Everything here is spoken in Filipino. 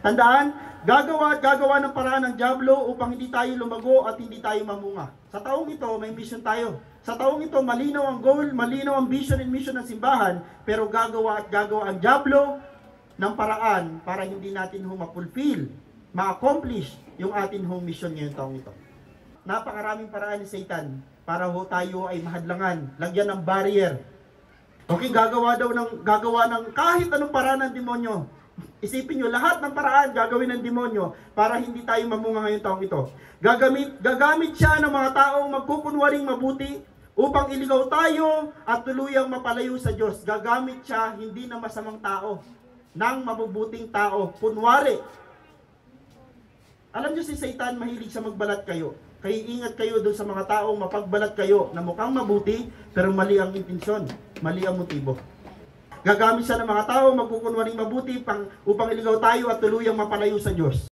Tandaan, gagawa ng paraan ng dyablo upang hindi tayo lumago at hindi tayo mamunga. Sa taong ito, may mission tayo. Sa taong ito, malinaw ang goal, malinaw ang vision and mission ng simbahan, pero gagawa ang dyablo ng paraan para hindi natin ma-fulfill, ma-accomplish yung atin mission ngayong taong ito. Napakaraming paraan ni Satan para tayo ay mahadlangan, lagyan ng barrier. Okay, gagawa ng kahit anong paraan ng demonyo. Isipin nyo, lahat ng paraan gagawin ng demonyo para hindi tayo mamunga ngayong taong ito. Gagamit siya ng mga taong magkukunwaring mabuti upang iligaw tayo at tuluyang mapalayo sa Diyos. Gagamit siya hindi na masamang tao, ng mabubuting tao. Kunwari, alam nyo si Satan mahilig sa magbalat kayo. Kaya ingat kayo doon sa mga taong mapagbalat kayo na mukhang mabuti pero mali ang intensyon, mali ang motibo. Gagamit siya ng mga tao magkukunwaring mabuti upang iligaw tayo at tuluyang mapalayo sa Diyos.